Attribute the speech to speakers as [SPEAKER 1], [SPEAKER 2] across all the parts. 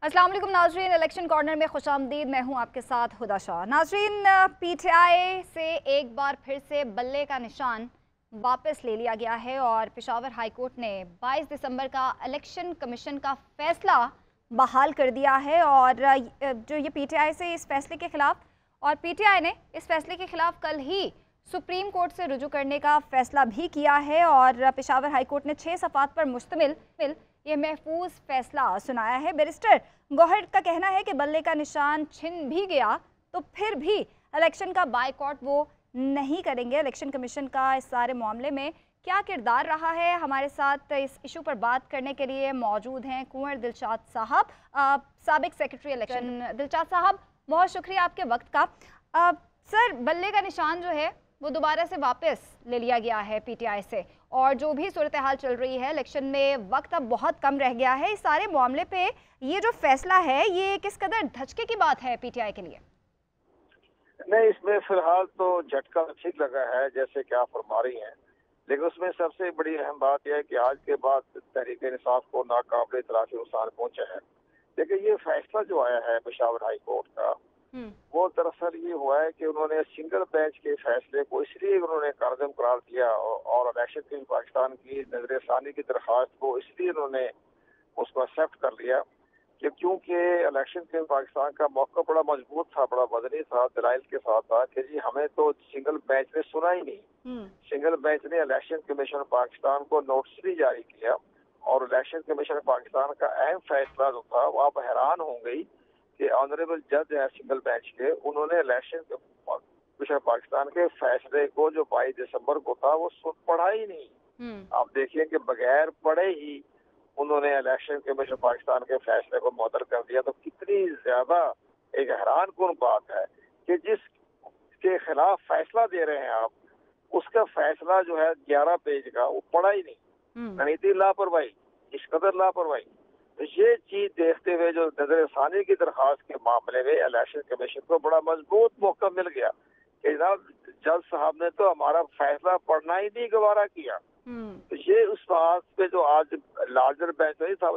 [SPEAKER 1] अस्सलाम वालेकुम नाजरीन, इलेक्शन कॉर्नर में खुशामदीद। मैं हूं आपके साथ हुदा शाह। नाजरीन, पीटीआई से एक बार फिर से बल्ले का निशान वापस ले लिया गया है और पेशावर हाई कोर्ट ने 22 दिसंबर का इलेक्शन कमीशन का फैसला बहाल कर दिया है। और जो ये पीटीआई से इस फैसले के खिलाफ और पीटीआई ने इस फैसले के खिलाफ कल ही सुप्रीम कोर्ट से रुजू करने का फैसला भी किया है। और पेशावर हाई कोर्ट ने 6 सफ़ात पर मुश्तमिल ये महफूज फैसला सुनाया है। बैरिस्टर गौहर का कहना है कि बल्ले का निशान छिन भी गया तो फिर भी इलेक्शन का बायकॉट वो नहीं करेंगे। इलेक्शन कमीशन का इस सारे मामले में क्या किरदार रहा है, हमारे साथ इस इशू पर बात करने के लिए मौजूद हैं कुंवर दिलशाद साहब, साबिक सेक्रेटरी इलेक्शन। दिलशाद साहब, बहुत शुक्रिया आपके वक्त का। सर, बल्ले का निशान जो है वो दोबारा से वापस ले लिया गया है पीटीआई से, और जो भी सूरत हाल चल रही है, इलेक्शन में वक्त अब बहुत कम रह गया है। इस सारे मामले पे ये जो फैसला है ये किस कदर धचके की बात है पीटीआई के लिए?
[SPEAKER 2] नहीं, इसमें फिलहाल तो झटका ठीक लगा है जैसे कि आप फरमा रही हैं, लेकिन उसमें सबसे बड़ी अहम बात यह है कि आज के बाद तहरीक इंसाफ को नाकाबिल इतराफी नुकसान पहुंचा है। लेकिन ये फैसला जो आया है पेशावर हाई कोर्ट का, वो दरअसल ये हुआ है कि उन्होंने सिंगल बेंच के फैसले को इसलिए उन्होंने कारदम करार दिया और इलेक्शन कमीशन पाकिस्तान की नजरसानी की दरख्वास्त को इसलिए उन्होंने उसको एक्सेप्ट कर लिया कि क्योंकि इलेक्शन कमीशन पाकिस्तान का मौका बड़ा मजबूत था, बड़ा वजनी था, दलाइल के साथ था कि जी हमें तो सिंगल बेंच ने सुना ही नहीं। सिंगल बेंच ने इलेक्शन कमीशन पाकिस्तान को नोटिस भी जारी किया और इलेक्शन कमीशन पाकिस्तान का अहम फैसला जो था वो आप हैरान होंगे कि ऑनरेबल जज है सिंगल बेंच के, उन्होंने इलेक्शन कमीशन पाकिस्तान के फैसले को जो 22 दिसंबर को था वो पढ़ा ही नहीं। आप देखिए कि बगैर पढ़े ही उन्होंने इलेक्शन कमीशन पाकिस्तान के फैसले को मुअत्तल कर दिया। तो कितनी ज्यादा एक हैरान कुन बात है कि जिसके खिलाफ फैसला दे रहे हैं आप, उसका फैसला जो है 11 पेज का, वो पढ़ा ही नहीं। इतनी लापरवाही, इस कदर लापरवाही। तो ये चीज देखते हुए जो नजरसानी की दरखास्त के मामले में इलेक्शन कमीशन को बड़ा मजबूत मौका मिल गया कि जनाब जज साहब ने तो हमारा फैसला पढ़ना ही नहीं गवारा किया। तो ये उस बात पे जो आज लार्जर बेंच नहीं था,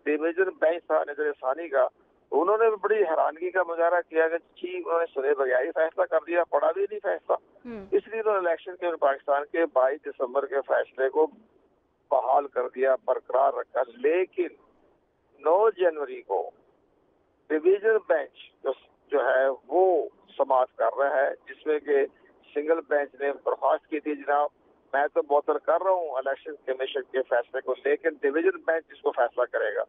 [SPEAKER 2] डिवीजन बेंच था नजरसानी का, उन्होंने भी बड़ी हैरानगी का मुजाहरा किया कि जी उन्होंने सुने बगैर ही फैसला कर दिया, पढ़ा भी नहीं फैसला। इसलिए उन्होंने इलेक्शन कमीशन पाकिस्तान के 22 दिसंबर के फैसले को बहाल कर दिया, बरकरार रखा। लेकिन 9 जनवरी को डिवीजन बेंच जो है वो समाप्त कर रहा है, जिसमें कि सिंगल बेंच ने दरख्वास्त की थी जनाब मैं तो मुअत्तल कर रहा हूँ इलेक्शन कमीशन के फैसले को, लेकिन डिवीजन बेंच इसको फैसला करेगा।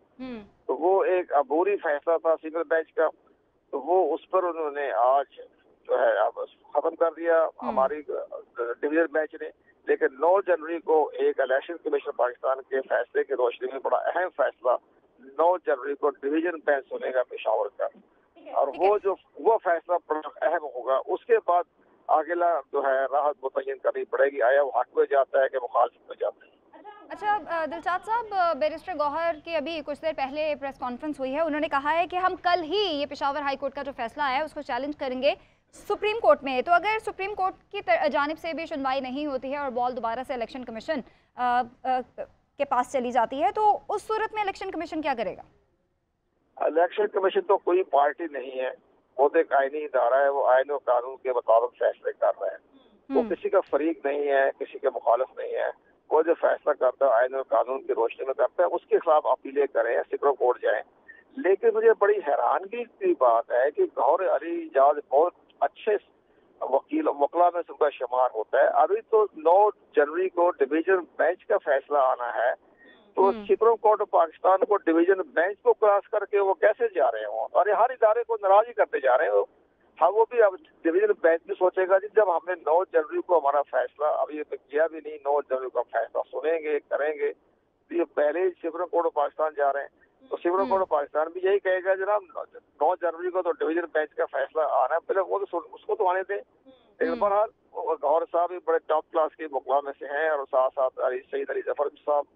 [SPEAKER 2] तो वो एक अबूरी फैसला था सिंगल बेंच का, तो वो उस पर उन्होंने आज जो है अब खत्म कर दिया हमारी डिवीजन बेंच ने। लेकिन 9 जनवरी को एक इलेक्शन कमीशन पाकिस्तान के फैसले की रोशनी में बड़ा अहम फैसला 9 जनवरी को डिवीजन बेंच सुनेगा पेशावर का, और वो फैसला बड़ा अहम होगा। उसके बाद आगेला जो है राहत मुतय्यन करनी पड़ेगी, आया वो हक में जाता है कि मुखालिफ में जाता है।
[SPEAKER 1] अच्छा दिलशाद साहब, बैरिस्टर गौहर की अभी कुछ देर पहले प्रेस कॉन्फ्रेंस हुई है, उन्होंने कहा है कि हम कल ही ये पेशावर हाई कोर्ट का जो फैसला है उसको चैलेंज करेंगे सुप्रीम कोर्ट में। तो अगर सुप्रीम कोर्ट की जानिब से भी सुनवाई नहीं होती है और बॉल दोबारा से इलेक्शन कमीशन के पास चली जाती है, तो उस सूरत में इलेक्शन कमीशन क्या करेगा?
[SPEAKER 2] इलेक्शन कमीशन तो कोई पार्टी नहीं है, वो तो एक आईनी इदारा है, वो आईन और कानून के मुताबिक फैसले कर रहा है। वो किसी का फरीक नहीं है, किसी के मुखालिफ नहीं है। वो जो फैसला करता है आईन और कानून की रोशनी में करता है, उसके खिलाफ अपीलें करें, सुप्रीम कोर्ट जाएं। लेकिन मुझे बड़ी हैरानगी की बात है कि गौहर अली एजाज बहुत अच्छे वकला में उनका शुमार होता है। अभी तो 9 जनवरी को डिवीजन बेंच का फैसला आना है, तो सुप्रीम कोर्ट ऑफ पाकिस्तान को डिवीजन बेंच को क्रॉस करके वो कैसे जा रहे हो, और ये हर इदारे को नाराज ही करते जा रहे हैं। हाँ, वो भी अब डिवीजन बेंच भी सोचेगा जी जब हमने 9 जनवरी को हमारा फैसला अभी तो किया भी नहीं, 9 जनवरी को फैसला सुनेंगे करेंगे, तो ये पहले ही सुप्रीम कोर्ट ऑफ पाकिस्तान जा रहे हैं, तो सुप्रीम कोर्ट ऑफ पाकिस्तान भी यही कहेगा जनाब 9 जनवरी को तो डिवीजन बेंच का फैसला आना है, पहले वो तो उसको तो आने दें। लेकिन बहरहाल गौहर साहब भी बड़े टॉप क्लास के मुकला में से हैं, और साथ साथ सईद अली जफर साहब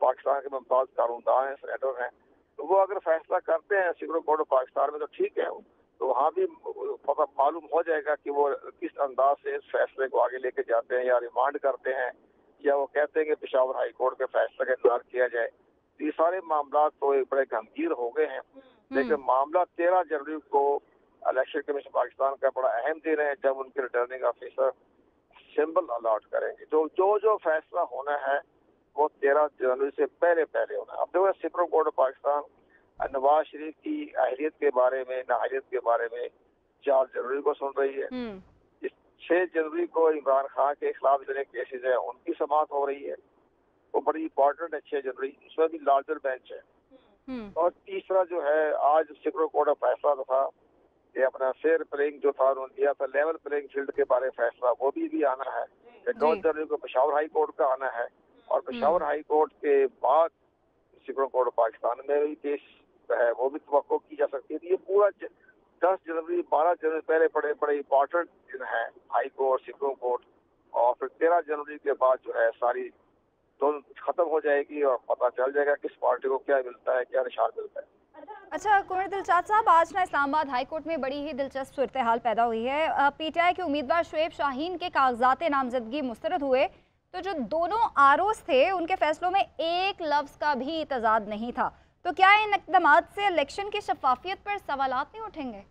[SPEAKER 2] पाकिस्तान के मुमताज कानूनदान हैं, सेनेटर हैं, तो वो अगर फैसला करते हैं सुप्रीम कोर्ट ऑफ पाकिस्तान में तो ठीक है, तो वहाँ भी पता मालूम हो जाएगा कि वो किस अंदाज से इस फैसले को आगे लेके जाते हैं, या रिमांड करते हैं, या वो कहते हैं कि पेशावर हाई कोर्ट के फैसले का इंतजार किया जाए। ये सारे मामला तो एक बड़े गंभीर हो गए हैं, लेकिन मामला 13 जनवरी को इलेक्शन कमीशन पाकिस्तान का बड़ा अहम दिन है, जब उनके रिटर्निंग ऑफिसर सिंबल अलॉट करेंगे। जो फैसला होना है वो 13 जनवरी से पहले पहले होना है। अब देखो, Supreme Court of Pakistan Nawaz Sharif की अहलियत के बारे में, नाअहलियत के बारे में 4 जनवरी को सुन रही है। 6 जनवरी को इमरान खान के खिलाफ जितने केसेज है उनकी समाअत हो रही है, वो बड़ी इंपॉर्टेंट है। 6 जनवरी उसमें भी लार्जर बेंच है। और तीसरा जो है, आज सुप्रीम कोर्ट का फैसला था, ये अपना फेयर प्लेइंग जो था उन्होंने दिया था, लेवल प्लेइंग फील्ड के बारे में फैसला, वो भी आना है। 9 जनवरी को पेशावर हाई कोर्ट का आना है, और पेशावर हाई कोर्ट के बाद सुप्रीम कोर्ट ऑफ पाकिस्तान में भी केस है, वो भी तवक्को की जा सकती है। ये पूरा 10 जनवरी 12 जनवरी पहले बड़े इंपॉर्टेंट दिन है हाई कोर्ट, सुप्रीम कोर्ट, और फिर 13 जनवरी के बाद जो है सारी तो खत्म हो जाएगी और पता चल जाएगा किस पार्टी को क्या मिलता है, क्या निशान मिलता है।
[SPEAKER 1] अच्छा कुंवर दिलशाद साहब, आज ना इस्लामाबाद हाई कोर्ट में बड़ी ही दिलचस्प सूरत हाल पैदा हुई है। पीटीआई के उम्मीदवार शुएब शाहीन के कागजात नामजदगी मुस्तरद हुए, तो जो दोनों आरोज थे उनके फैसलों में एक लफ्ज का भी तजाद नहीं था। तो क्या इन इक़दामात से इलेक्शन की शफाफियत पर सवालात नहीं उठेंगे?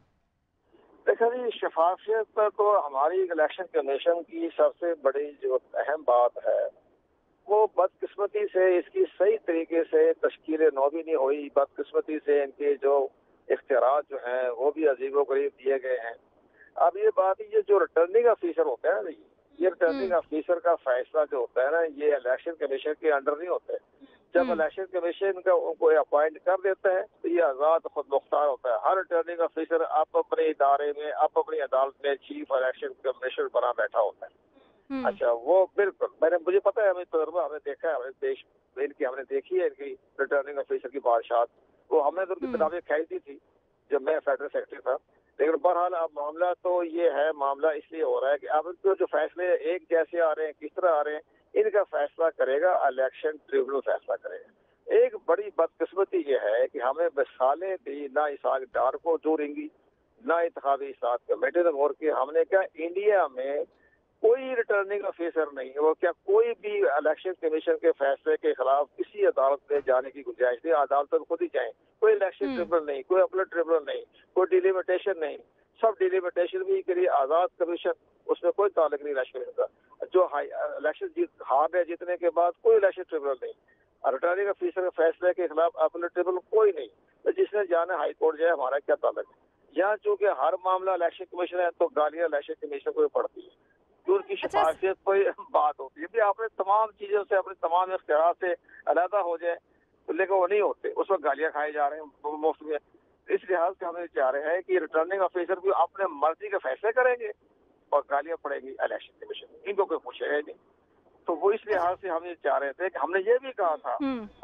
[SPEAKER 2] देखा जी, शफाफियत पर तो हमारी इलेक्शन कमीशन की सबसे बड़ी जो अहम बात है, वो बदकिस्मती से इसकी सही तरीके से तश्कील नौ भी नहीं हुई। बदकिस्मती से इनके जो इख्तियारात जो हैं वो भी अजीबोगरीब दिए गए हैं। अब ये बात, ये जो रिटर्निंग ऑफिसर होता है ना, ये रिटर्निंग ऑफिसर का फैसला जो होता है ना, ये इलेक्शन कमीशन के अंडर नहीं होता है। जब इलेक्शन कमीशन का उनको अपॉइंट कर देता है तो ये आज़ाद खुद मुख्तार होता है। हर रिटर्निंग ऑफिसर आप अपने इदारे में, आप अपनी अदालत में चीफ इलेक्शन कमिश्नर बना बैठा होता है। अच्छा, वो बिल्कुल मुझे पता है, हमें तजुर्बा, हमने देखा है, हमारे देश इनकी हमने देखी है इनकी रिटर्निंग ऑफिसर की बादशाह। वो हमने तो उनकी किताबें खरीदी थी जब मैं फेडरल सेक्रेटरी था। लेकिन बहरहाल अब मामला तो ये है, मामला इसलिए हो रहा है कि अब तो जो फैसले एक जैसे आ रहे हैं, किस तरह आ रहे हैं, इनका फैसला करेगा इलेक्शन ट्रिब्यूनल, फैसला करेगा। एक बड़ी बदकिस्मती ये है कि हमें मिसालें दी ना इसाक डार को जोड़ेंगी, ना इंतखाबी इस्लाह कमेटी ने गौर किया। हमने क्या इंडिया में कोई रिटर्निंग ऑफिसर नहीं है, वो क्या कोई भी इलेक्शन कमीशन के फैसले के खिलाफ किसी अदालत में जाने की गुंजाइश नहीं। अदालत में खुद ही जाए, कोई इलेक्शन ट्रिब्यूनल नहीं, कोई अपील ट्रिब्यूनल नहीं, कोई डिलिमिटेशन नहीं। सब डिलिमिटेशन भी के लिए आजाद कमीशन, उसमें कोई ताल्लुक नहीं इलेक्शन कमीशन का। जो इलेक्शन हार गए जीतने के बाद कोई इलेक्शन ट्रिब्यूनल नहीं, रिटर्निंग ऑफिसर के फैसले के खिलाफ अपील ट्रिब्यूनल कोई नहीं। तो जिसने जाना हाई कोर्ट जाए, हमारा क्या ताल्लुक है। यहाँ चूंकि हर मामला इलेक्शन कमीशन है तो गालियां इलेक्शन कमीशन को पड़ती है, उनकी शफाफियत कोई बात होती है। भी आपने तमाम चीजों से, अपने तमाम इख्तियार से अलहदा हो जाए, लेकिन वो नहीं होते, उस वक्त गालियां खाए जा रहे हैं मुफ्त में। इस लिहाज से हम चाह रहे हैं कि रिटर्निंग ऑफिसर भी अपने मर्जी के फैसले करेंगे और गालियां पड़ेंगी इलेक्शन कमीशन, इनको कोई पूछेगा नहीं। तो वो इस लिहाज से हम ये चाह रहे थे कि हमने ये भी कहा था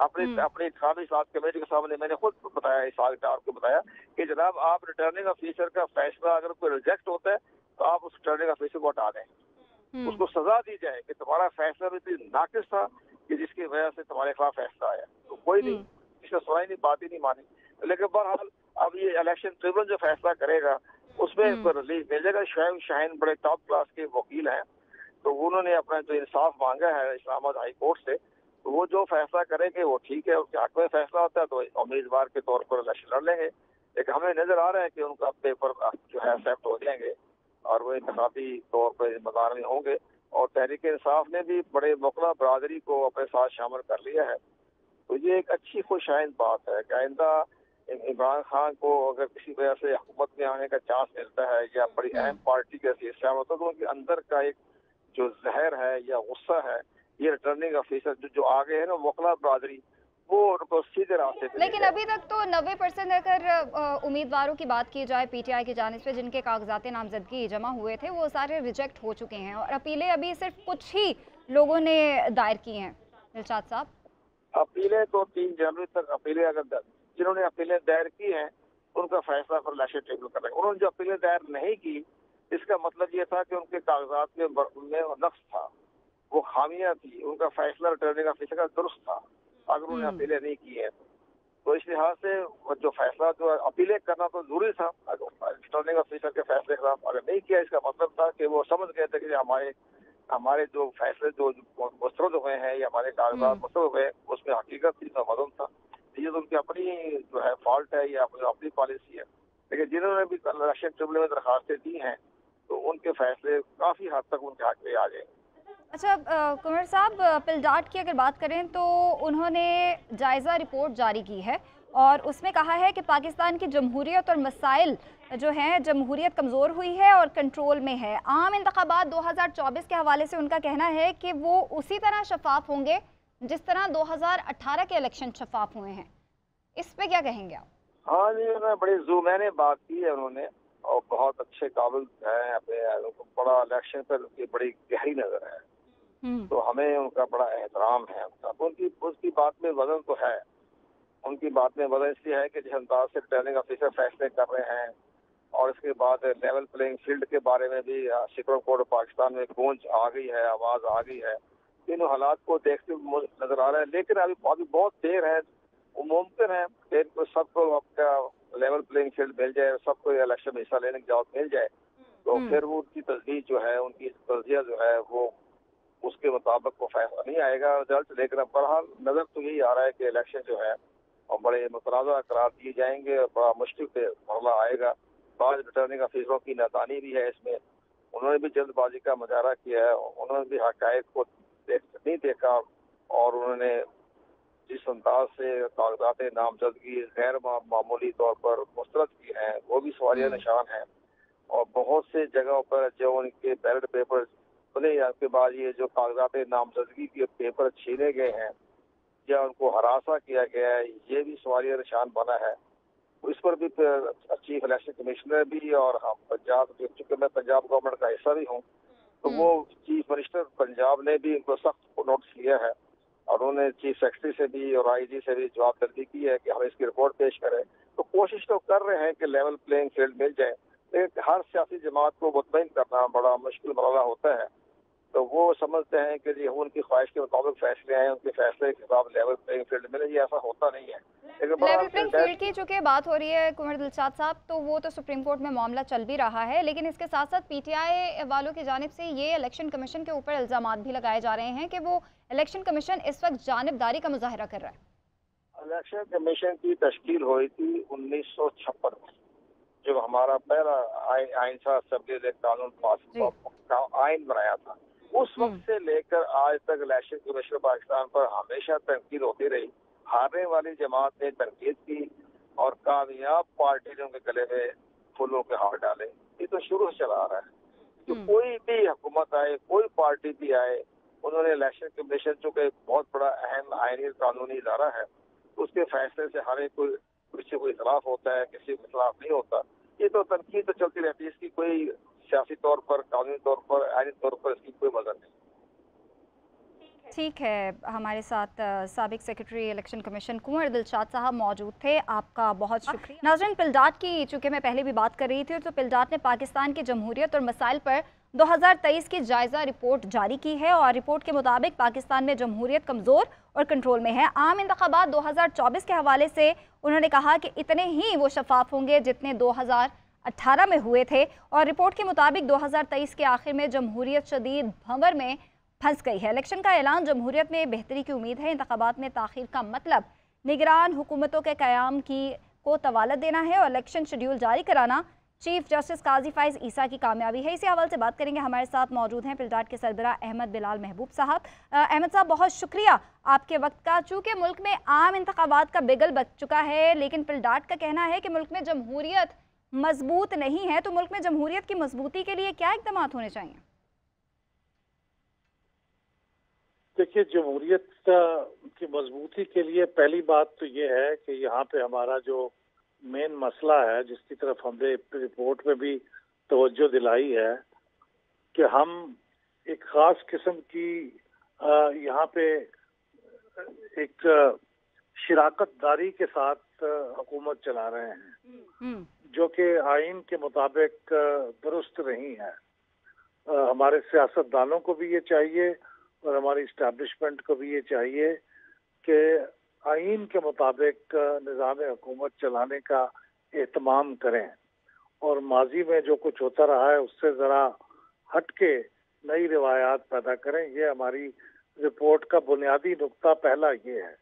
[SPEAKER 2] अपनी इंतखाबी इस्लाह कमेटी के सामने, मैंने खुद बताया, इसाक डार को बताया कि जनाब आप रिटर्निंग ऑफिसर का फैसला अगर कोई रिजेक्ट होता है तो आप उस रिटर्निंग ऑफिसर को हटा दें, उसको सजा दी जाए कि तुम्हारा फैसला भी इतनी नाकिस था कि जिसकी वजह से तुम्हारे खिलाफ फैसला आया। तो कोई नहीं, इसने सुनाई नहीं, बात ही नहीं मानी। लेकिन बहरहाल अब ये इलेक्शन ट्रिब्यूनल जो फैसला करेगा उसमें रिलीफ मिल जाएगा। शुएब शाहीन बड़े टॉप क्लास के वकील हैं, तो उन्होंने अपना जो इंसाफ मांगा है इस्लामाबाद हाई कोर्ट से, तो वो जो फैसला करेंगे वो ठीक है, उसके हक में फैसला होता है तो उम्मीदवार के तौर पर इलेक्शन लड़ लेंगे। लेकिन हमें नजर आ रहा है कि उनका पेपर जो है एक्सेप्ट हो जाएंगे और वो इंतखाबी तौर पर मैदान में होंगे। और तहरीक इंसाफ ने भी बड़े मुकला बरादरी को अपने साथ शामिल कर लिया है। तो ये एक अच्छी खुशाइंद बात है कि आइंदा इमरान खान को अगर किसी वजह से हुकूमत में आने का चांस मिलता है या बड़ी अहम पार्टी के शामिल होता है तो उनके अंदर का एक जो जहर है या गुस्सा है, ये रिटर्निंग ऑफिसर जो आगे है ना मुकला बरादरी, वो उनको सीधे रास्ते पे।
[SPEAKER 1] लेकिन अभी तक तो 90% अगर उम्मीदवारों की बात की जाए पीटीआई की जानिब से जिनके कागजात नामजदगी जमा हुए थे वो सारे रिजेक्ट हो चुके हैं और अपीलें अभी सिर्फ कुछ ही लोगों ने दायर की हैं। दिलशाद साहब,
[SPEAKER 2] अपीलें तो 3 जनवरी तक अपीलें, अगर जिन्होंने अपीलें दायर की हैं उनका फैसला पर इलेक्शन ट्रिब्यूनल करेगा। उन्होंने जो अपीलें दायर नहीं की, इसका मतलब ये था कि उनके कागजात में नक्स था, वो खामियां थी, उनका फैसला रिटर्निंग ऑफिसर का दुरुस्त था अगर उन्होंने अपीलें नहीं की है। तो इस लिहाज से जो फैसला जो अपीलें करना तो जरूरी था, रिटर्निंग ऑफिसर के फैसले के खिलाफ अगर नहीं किया, इसका मतलब था कि वो समझ गए थे कि हमारे हमारे जो फैसले जो मुस्तरद हुए हैं या हमारे कागजात मुस्तरद हुए, उसमें हकीकत थी, तो वजन था। ये तो उनकी अपनी जो है फॉल्ट है या अपनी पॉलिसी है। लेकिन जिन्होंने भी इलेक्शन ट्रिब्यूनल में दरखास्तें दी हैं, तो उनके फैसले काफ़ी हद तक उनके हक में आ गए।
[SPEAKER 1] अच्छा कुंवर साहब, पिलडाट की अगर बात करें तो उन्होंने जायज़ा रिपोर्ट जारी की है और उसमें कहा है कि पाकिस्तान की जमहूरियत और मसाइल जो हैं, जमहूरियत कमज़ोर हुई है और कंट्रोल में है। आम इंतखाबात 2024 के हवाले से उनका कहना है कि वो उसी तरह शफाफ होंगे जिस तरह 2018 के इलेक्शन शफाफ हुए हैं। इस पे क्या कहेंगे आप?
[SPEAKER 2] हाँ जी, उन्होंने बड़ी मैंने बात की है उन्होंने, और बहुत अच्छे काबिल हैं, अपने बड़ा इलेक्शन पर उनकी बड़ी गहरी नजर है, तो हमें उनका बड़ा एहतराम है उनका। तो उनकी उसकी बात में वजन तो है, उनकी बात में वजन इसलिए है कि जिस अंदाज से रिटर्निंग ऑफिसर फैसले कर रहे हैं, और इसके बाद लेवल प्लेइंग फील्ड के बारे में भी सुप्रीम कोर्ट पाकिस्तान में गूंज आ गई है, आवाज आ गई है। इन हालात को देखते हुए नजर आ रहा है, लेकिन अभी बहुत देर है। वो मुमकिन है कि सबको आपका लेवल प्लेइंग फील्ड मिल जाए, सबको इलेक्शन में हिस्सा लेने की इजाजत मिल जाए, तो फिर वो उनकी तजदीद जो है, उनकी तजिया जो है, वो उसके मुताबिक वो फैसला नहीं आएगा रिजल्ट। लेकिन बहरहाल नजर तो यही आ रहा है कि इलेक्शन जो है और बड़े मुतनाज़ा करार दिए जाएंगे और बड़ा मुश्किल से मामला आएगा। बाद रिटर्निंग अफीसरों की नादानी भी है इसमें, उन्होंने भी जल्दबाजी का मुजाहरा किया है, उन्होंने भी हकायक को नहीं देखा, और उन्होंने जिस अंदाज से कागजात नामजदगी गैर मामूली तौर पर मुस्तरद की हैं, वो भी सवालिया निशान है। और बहुत से जगहों पर जो उनके बैलेट पेपर खुले, के बाद ये जो कागजात नामजदगी के पेपर छीने गए हैं या उनको हरासा किया गया है, ये भी सवालिया निशान बना है। इस पर भी चीफ इलेक्शन कमिश्नर भी, और हम पंजाब, चूंकि मैं पंजाब गवर्नमेंट का हिस्सा भी हूँ, तो वो चीफ मिनिस्टर पंजाब ने भी इनको सख्त नोटिस किया है, और उन्होंने चीफ सेक्रेटरी से भी और आईजी से भी जवाबदर्दी की है कि हम इसकी रिपोर्ट पेश करें। तो कोशिश तो कर रहे हैं कि लेवल प्लेइंग फील्ड मिल जाए, लेकिन हर सियासी जमात को मुतमईन करना बड़ा मुश्किल मरला होता है। तो वो समझते हैं कि जी उनकी ख्वाहिश के मुताबिक फैसले आए, उनके फैसले के खिलाफ लेवल प्लेइंग फील्ड मिले, ये ऐसा होता नहीं है।
[SPEAKER 1] लेवल प्लेइंग फील्ड की चूंकि बात हो रही है कुंवर दिलशाद साहब, तो वो तो सुप्रीम कोर्ट में मामला चल भी रहा है, लेकिन इसके साथ साथ पीटीआई वालों की जानिब से ये इलेक्शन कमीशन के ऊपर इल्जामात भी लगाए जा रहे हैं कि वो इलेक्शन कमीशन इस वक्त जानिबदारी का मुजाहिरा कर रहा है।
[SPEAKER 2] इलेक्शन कमीशन की तश्कील हुई थी 1956 में, जब हमारा पहला आइंसा असेंबली कानून पास आइन बनाया था। उस वक्त से लेकर आज तक इलेक्शन कमीशन पाकिस्तान पर हमेशा तनकीद होती रही। हारने वाली जमात ने तनकीद की और कामयाब पार्टी ने उनके गले में फूलों के हार डाले। ये तो शुरू से चला आ रहा है। तो कोई भी हुकूमत आए, कोई पार्टी भी आए, उन्होंने इलेक्शन कमीशन चूंकि बहुत बड़ा अहम आईनी कानूनी इदारा है, उसके फैसले से हर एक किसी को इखलाफ होता है, किसी को इखलाफ नहीं होता। ये तो तनकीद तो चलती रहती है, इसकी कोई सियासी तौर पर, कानूनी तौर पर, आईनी तौर पर इसकी कोई वजह नहीं।
[SPEAKER 1] ठीक है, हमारे साथ साबिक सेक्रेटरी इलेक्शन कमीशन कुंवर दिलशाद साहब मौजूद थे, आपका बहुत शुक्रिया। नाज़रीन, पिलडाट की चूँकि मैं पहले भी बात कर रही थी, तो पिलडाट ने पाकिस्तान की जमहूरियत और मसाइल पर 2023 की जायज़ा रिपोर्ट जारी की है और रिपोर्ट के मुताबिक पाकिस्तान में जमहूरियत कमज़ोर और कंट्रोल में है। आम इंतखाबात 2024 के हवाले से उन्होंने कहा कि इतने ही वो शफाफ होंगे जितने 2018 में हुए थे, और रिपोर्ट के मुताबिक 2023 के आखिर में जमहूरियत शदीद भंवर में फंस गई है। इलेक्शन का ऐलान जमहूरियत में बेहतरी की उम्मीद है। इंतखाबात में ताख़ीर का मतलब निगरान हुकूमतों के क़याम को तवालत देना है और इलेक्शन शेड्यूल जारी कराना चीफ जस्टिस काजी फाइज ईसा की कामयाबी है। इसी हवाले से बात करेंगे। हमारे साथ मौजूद हैं पिलडाट के सरबराह अहमद बिलाल महबूब साहब। अहमद साहब, बहुत शुक्रिया आपके वक्त का। चूँकि मुल्क में आम इंतखाबात का बिगल बच चुका है, लेकिन पिलडाट का कहना है कि मुल्क में जमहूरियत मजबूत नहीं है, तो मुल्क में जमहूरियत की मजबूती के लिए क्या इक़दाम होने चाहिए?
[SPEAKER 3] देखिए, जमहूरियत की मजबूती के लिए पहली बात तो ये है कि यहाँ पे हमारा जो मेन मसला है, जिसकी तरफ हमने रिपोर्ट में भी तवज्जो दिलाई है, कि हम एक खास किस्म की यहाँ पे एक शराकतदारी के साथ हुकूमत चला रहे हैं, जो कि आइन के मुताबिक दुरुस्त नहीं है। हमारे सियासतदानों को भी ये चाहिए और हमारी इस्टेब्लिशमेंट को भी ये चाहिए कि आइन के मुताबिक निज़ाम हुकूमत चलाने का एहतमाम करें, और माजी में जो कुछ होता रहा है उससे ज़रा हट के नई रिवायात पैदा करें। ये हमारी रिपोर्ट का बुनियादी नुक्ता पहला ये है।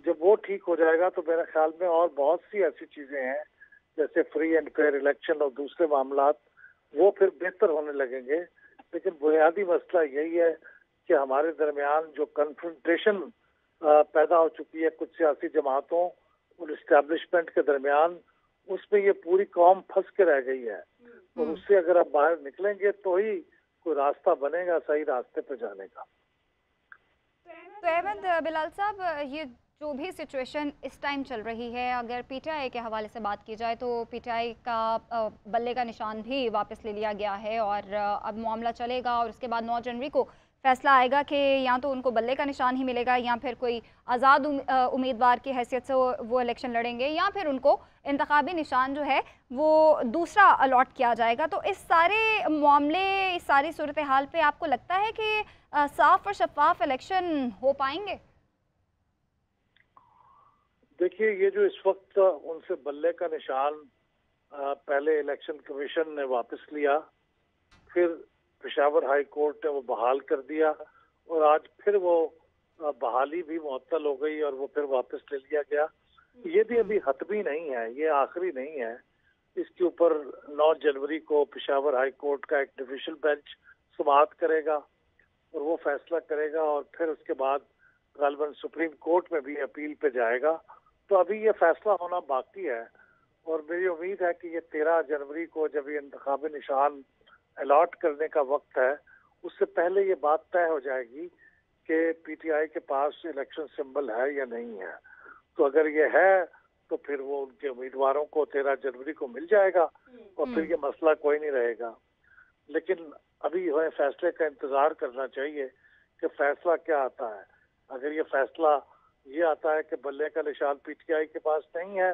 [SPEAKER 3] जब वो ठीक हो जाएगा तो मेरे ख्याल में और बहुत सी ऐसी चीजें हैं जैसे फ्री एंड फेयर इलेक्शन और दूसरे मामलात, वो फिर बेहतर होने लगेंगे। लेकिन बुनियादी मसला यही है कि हमारे दरमियान जो कन्फ्रंटेशन पैदा हो चुकी है कुछ सियासी जमातों और इस्टेब्लिशमेंट के दरमियान, उसमें ये पूरी कौम फंस के रह गई है। और उससे अगर आप बाहर निकलेंगे तो ही कोई रास्ता बनेगा सही रास्ते पे जाने का।
[SPEAKER 1] तो अहमद बिलाल साहब, ये जो भी सिचुएशन इस टाइम चल रही है, अगर पीटीआई के हवाले से बात की जाए तो पीटीआई का बल्ले का निशान भी वापस ले लिया गया है और अब मामला चलेगा और उसके बाद 9 जनवरी को फैसला आएगा कि या तो उनको बल्ले का निशान ही मिलेगा या फिर कोई आज़ाद उम्मीदवार की हैसियत से वो इलेक्शन लड़ेंगे या फिर उनको इंतखाबी निशान जो है वो दूसरा अलॉट किया जाएगा। तो इस सारे मामले, इस सारी सूरत हाल पे आपको लगता है कि साफ और शफाफ इलेक्शन हो पाएंगे?
[SPEAKER 3] देखिए, ये जो इस वक्त उनसे बल्ले का निशान पहले इलेक्शन कमीशन ने वापस लिया, फिर पेशावर हाई कोर्ट ने वो बहाल कर दिया और आज फिर वो बहाली भी मुअत्तल हो गई और वो फिर वापस ले लिया गया। ये भी अभी हतमी नहीं है, ये आखिरी नहीं है। इसके ऊपर 9 जनवरी को पेशावर हाई कोर्ट का एक डिविजनल बेंच समाअत करेगा और वो फैसला करेगा और फिर उसके बाद गालिबन सुप्रीम कोर्ट में भी अपील पे जाएगा। तो अभी ये फैसला होना बाकी है और मेरी उम्मीद है कि ये 13 जनवरी को जब ये इंतखाबी निशान अलॉट करने का वक्त है, उससे पहले ये बात तय हो जाएगी कि पीटीआई के पास इलेक्शन सिंबल है या नहीं है। तो अगर ये है तो फिर वो उनके उम्मीदवारों को 13 जनवरी को मिल जाएगा और फिर ये मसला कोई नहीं रहेगा। लेकिन अभी हमें फैसले का इंतजार करना चाहिए कि फैसला क्या आता है। अगर ये फैसला ये आता है कि बल्ले का निशान पीटीआई के पास नहीं है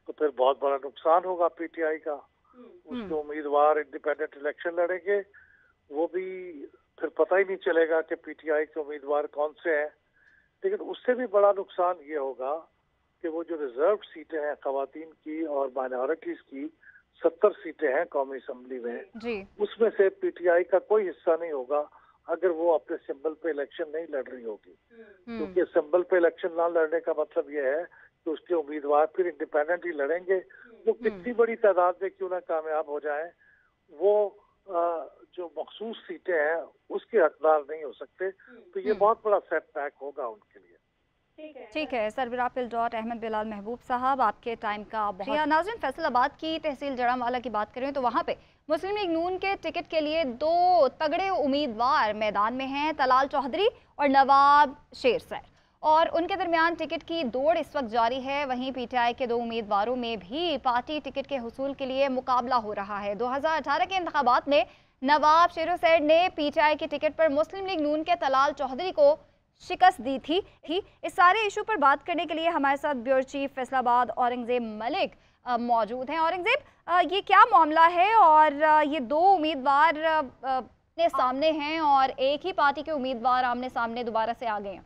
[SPEAKER 3] तो फिर बहुत बड़ा नुकसान होगा पीटीआई का। उसके उम्मीदवार इंडिपेंडेंट इलेक्शन लड़ेंगे, वो भी फिर पता ही नहीं चलेगा कि पीटीआई के उम्मीदवार कौन से हैं। लेकिन उससे भी बड़ा नुकसान ये होगा कि वो जो रिजर्व सीटें हैं खवातीन की और माइनॉरिटीज की, 70 सीटें हैं कौमी असम्बली में जी। उसमें से पीटीआई का कोई हिस्सा नहीं होगा अगर वो अपने सिंबल पे इलेक्शन नहीं लड़ रही होगी। क्योंकि सिंबल पे इलेक्शन ना लड़ने का मतलब ये है कि उसके उम्मीदवार फिर इंडिपेंडेंट ही लड़ेंगे। वो कितनी बड़ी तादाद में क्यों ना कामयाब हो जाए, वो जो मखसूस सीटें हैं उसके हकदार नहीं हो सकते। तो ये बहुत बड़ा सेटबैक होगा उनके लिए।
[SPEAKER 1] ठीक है, सरबराह अहमद बिलाल महबूब साहब, आपके टाइम का बहुत। नाज़रीन, फैसलाबाद की तहसील जड़ांवाला की बात करें तो वहाँ पे मुस्लिम लीग नून के टिकट के लिए 2 तगड़े उम्मीदवार मैदान में हैं, तलाल चौधरी और नवाब शेर सैर, और उनके दरमियान टिकट की दौड़ इस वक्त जारी है। वहीं पीटीआई के 2 उम्मीदवारों में भी पार्टी टिकट के हुसूल के लिए मुकाबला हो रहा है। 2018 के इंतखाबात में नवाब शेर सैर ने पीटीआई के टिकट पर मुस्लिम लीग नून के तलाल चौधरी को शिकस्त दी थी। इस सारे इशू पर बात करने के लिए हमारे साथ ब्यूरो चीफ फैसलाबाद औरंगजेब मलिक मौजूद हैं। औरंगजेब, ये क्या मामला है और ये 2 उम्मीदवार अपने सामने हैं और एक ही पार्टी के उम्मीदवार आमने सामने दोबारा से आ गए हैं?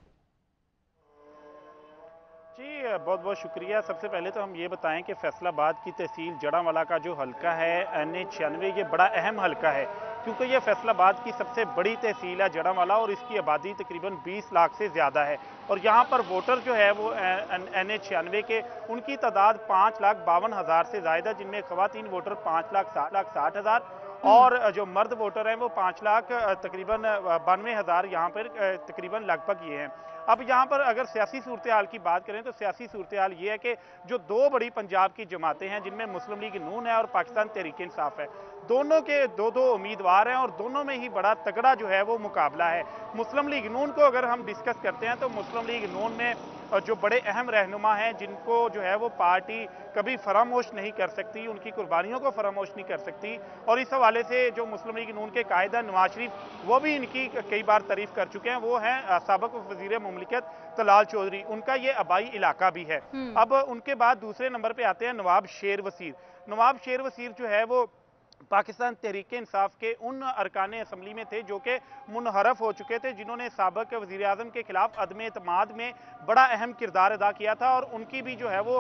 [SPEAKER 4] जी बहुत बहुत शुक्रिया। सबसे पहले तो हम ये बताएं कि फैसलाबाद की तहसील जड़ांवाला का जो हल्का है NH96, ये बड़ा अहम हल्का है क्योंकि ये फैसलाबाद की सबसे बड़ी तहसील है जड़ांवाला और इसकी आबादी तकरीबन 20 लाख से ज़्यादा है। और यहाँ पर वोटर जो है वो NH96 के, उनकी तादाद 5,52,000 से ज़्यादा, जिनमें ख़वातीन वोटर 5,60,000 और जो मर्द वोटर हैं वो 5 लाख तकरीबन 92,000 यहाँ पर तकरीबन लगभग ये हैं। अब यहाँ पर अगर सियासी सूरत हाल की बात करें तो सियासी सूरत हाल ये है कि जो 2 बड़ी पंजाब की जमातें हैं जिनमें मुस्लिम लीग नून है और पाकिस्तान तहरीक इंसाफ है, दोनों के 2-2 उम्मीदवार हैं और दोनों में ही बड़ा तगड़ा जो है वो मुकाबला है। मुस्लिम लीग नून को अगर हम डिस्कस करते हैं तो मुस्लिम लीग नून में जो बड़े अहम रहनुमा हैं जिनको जो है वो पार्टी कभी फरामोश नहीं कर सकती, उनकी कुर्बानियों को फरामोश नहीं कर सकती। और इस हवाले से जो मुस्लिम लीग नून के कायदा नवाज शरीफ, वो भी इनकी कई बार तारीफ कर चुके हैं। वो हैं साबिक वज़ीर मुमलिकत तलाल चौधरी, उनका ये आबाई इलाका भी है। अब उनके बाद दूसरे नंबर पर आते हैं नवाब शेर वसीर। नवाब शेर वसीर जो है वो पाकिस्तान तहरीक इंसाफ के उन अरकान असम्बली में थे जो कि मुनहरफ हो चुके थे, जिन्होंने साबिक वज़ीर आज़म के खिलाफ अदम एतमाद में बड़ा अहम किरदार अदा किया था। और उनकी भी जो है वो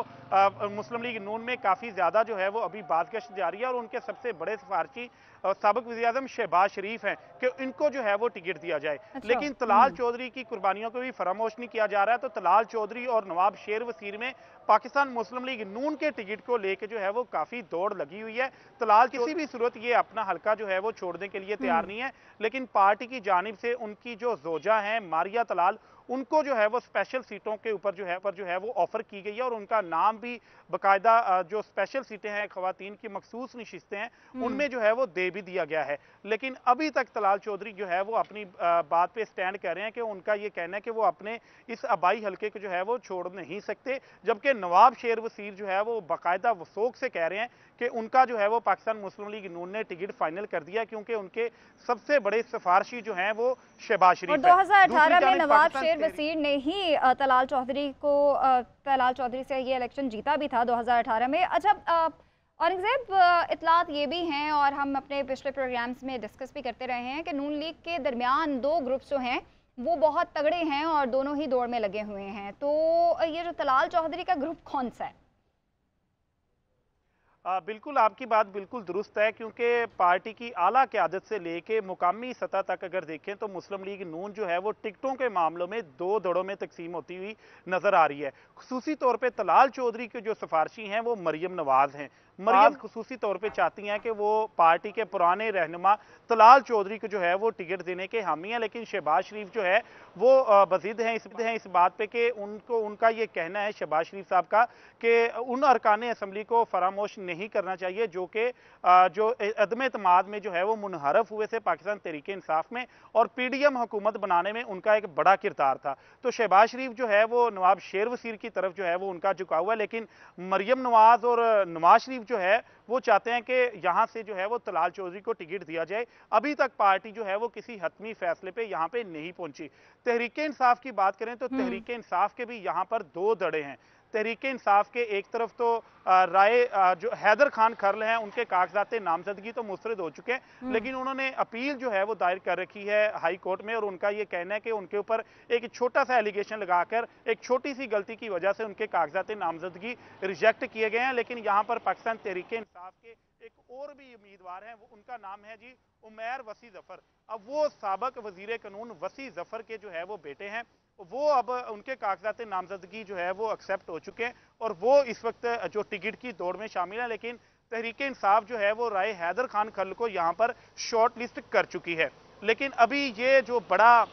[SPEAKER 4] मुस्लिम लीग नून में काफ़ी ज़्यादा जो है वो अभी बाज़गश्त जारी है और उनके सबसे बड़े सिफारशी साबिक वज़ीर-ए-आज़म शहबाज शरीफ हैं कि इनको जो है वो टिकट दिया जाए।
[SPEAKER 1] अच्छा।
[SPEAKER 4] लेकिन तलाल चौधरी की कुर्बानियों को भी फरामोश नहीं किया जा रहा है। तो तलाल चौधरी और नवाब शेर वसीर में पाकिस्तान मुस्लिम लीग नून के टिकट को लेकर जो है वो काफ़ी दौड़ लगी हुई है। तलाल किसी भी सूरत ये अपना हल्का जो है वो छोड़ने के लिए तैयार नहीं है, लेकिन पार्टी की जानिब से उनकी जो जोजा हैं मारिया तलाल, उनको जो है वो स्पेशल सीटों के ऊपर जो है वो ऑफर की गई है और उनका नाम भी बाकायदा जो स्पेशल सीटें हैं खवातीन की मखसूस नशिस्तें हैं उनमें जो है वो दे भी दिया गया है। लेकिन अभी तक तलाल चौधरी जो है वो अपनी बात पे स्टैंड कर रहे हैं कि उनका ये कहना है कि वो अपने इस आबाई हल्के को जो है वो छोड़ नहीं सकते, जबकि नवाब शेर वसीर जो है वो बाकायदा वसूख से कह रहे हैं कि उनका जो है वो पाकिस्तान मुस्लिम लीग नून ने टिकट फाइनल कर दिया, क्योंकि उनके सबसे बड़े सिफारशी जो हैं वो शहबाज शरीफ
[SPEAKER 1] है। 2018 में नवाब शेर वसीर ने ही तलाल चौधरी से ये इलेक्शन जीता भी था 2018 में। अच्छा औरंगजेब, इतलात ये भी हैं और हम अपने पिछले प्रोग्राम्स में डिस्कस भी करते रहे हैं कि नून लीग के दरमियान दो ग्रुप्स जो हैं वो बहुत तगड़े हैं और दोनों ही दौड़ में लगे हुए हैं। तो ये जो तलाल चौधरी का ग्रुप कौन सा है?
[SPEAKER 4] बिल्कुल, आपकी बात बिल्कुल दुरुस्त है, क्योंकि पार्टी की आला क़यादत से लेके मुकामी सतह तक अगर देखें तो मुस्लिम लीग नून जो है वो टिकटों के मामलों में दो दड़ों में तकसीम होती हुई नज़र आ रही है। खुसूसी तौर पे तलाल चौधरी के जो सिफारशी हैं वो मरियम नवाज़ हैं। मरियम खुसूसी तौर पे चाहती हैं कि वो पार्टी के पुराने रहनुमा तलाल चौधरी को जो है वो टिकट देने के हामी हैं, लेकिन शहबाज शरीफ जो है वो बज़िद हैं इस बात पे कि उनका ये कहना है शहबाज शरीफ साहब का कि उन अरकान असम्बली को फरामोश नहीं करना चाहिए जो कि जो अदम एतमाद में जो है वो मुनहरफ हुए थे पाकिस्तान तहरीक इंसाफ में, और PDM हुकूमत बनाने में उनका एक बड़ा किरदार था। तो शहबाज शरीफ जो है वो नवाब शेर वसीर की तरफ जो है वो उनका झुकाव हुआ है, लेकिन मरियम नवाज और नवाज शरीफ जो है वो चाहते हैं कि यहाँ से जो है वो तलाल चौधरी को टिकट दिया जाए। अभी तक पार्टी जो है वो किसी हतमी फैसले पे यहाँ पे नहीं पहुंची। तहरीक इंसाफ की बात करें तो तहरीक इंसाफ के भी यहाँ पर दो धड़े हैं। तहरीक इंसाफ के एक तरफ तो राय जो हैदर खान खरल हैं उनके कागजात नामजदगी तो मुस्तरद हो चुके हैं, लेकिन उन्होंने अपील जो है वो दायर कर रखी है हाई कोर्ट में, और उनका ये कहना है कि उनके ऊपर एक छोटा सा एलिगेशन लगाकर एक छोटी सी गलती की वजह से उनके कागजात नामजदगी रिजेक्ट किए गए हैं। लेकिन यहाँ पर पाकिस्तान तहरीक इंसाफ के एक और भी उम्मीदवार हैं, वो उनका नाम है जी उमैर वसी जफर। अब वो साबिक वजीर कानून वसी जफर के जो है वो बेटे हैं, वो अब उनके कागजात नामजदगी जो है वो एक्सेप्ट हो चुके हैं और वो इस वक्त जो टिकट की दौड़ में शामिल है। लेकिन तहरीक इंसाफ जो है वो राय हैदर खान खरल को यहाँ पर शॉर्ट लिस्ट कर चुकी है। लेकिन अभी ये जो बड़ा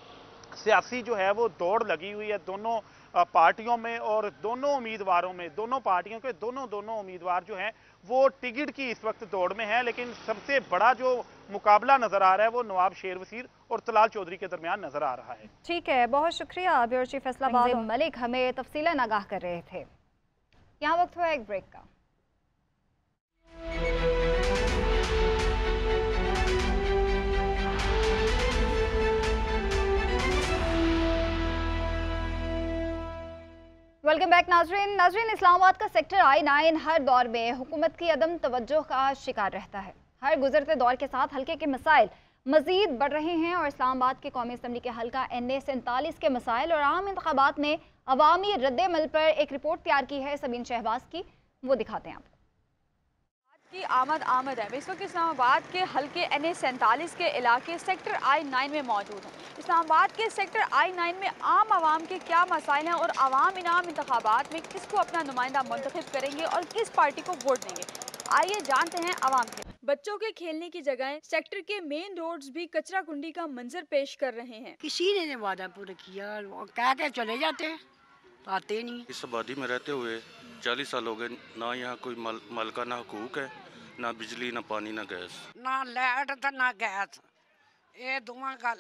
[SPEAKER 4] सियासी जो है वो दौड़ लगी हुई है दोनों पार्टियों में, और दोनों उम्मीदवारों में, दोनों पार्टियों के दोनों उम्मीदवार जो हैं वो टिकट की इस वक्त दौड़ में है। लेकिन सबसे बड़ा जो मुकाबला नजर आ रहा है वो नवाब शेर वसीर और तलाल चौधरी के दरमियान नजर आ रहा है।
[SPEAKER 1] ठीक है, बहुत शुक्रिया ब्यूरो चीफ फैसलाबाद मलिक हमें तफसीलन आगाह कर रहे थे। यहाँ वक्त हुआ एक ब्रेक का। वेलकम बैक नाजरीन, इस्लामाबाद का सेक्टर I-9 हर दौर में हुकूमत की अदम तवज्जो का शिकार रहता है। हर गुजरते दौर के साथ हल्के के मसाइल मजीद बढ़ रहे हैं और इस्लामाबाद के कौमी असम्बली के हल्का NA 47 के मसाइल और आम इंतखाबात ने अवामी रद्द-ए-अमल पर एक रिपोर्ट तैयार की है सबीन शहबाज की, वो दिखाते हैं आपको।
[SPEAKER 5] की आमद है। इस वक्त इस्लामाबाद के हल्के NA 47 के इलाके सेक्टर I-9 में मौजूद हैं। इस्लामाबाद के सेक्टर I-9 में आम आवाम के क्या मसाइल हैं और आवाम इनाम इंतखाबात में किसको अपना नुमाइंदा मुंतखब करेंगे और किस पार्टी को वोट देंगे, आइए जानते हैं आवाम के। बच्चों के खेलने की जगह सेक्टर के मेन रोड्स भी कचरा कुंडी का मंजर पेश कर रहे हैं।
[SPEAKER 6] किसी ने वादा पूरा किया, कह के चले जाते हैं, आते नहीं।
[SPEAKER 7] इस आबादी में रहते हुए 40 साल हो गए, ना यहाँ कोई मालिका ना हुकूक है, ना बिजली, ना पानी, ना गैस,
[SPEAKER 6] ना लाइट तो ना गैस। ये दोवां का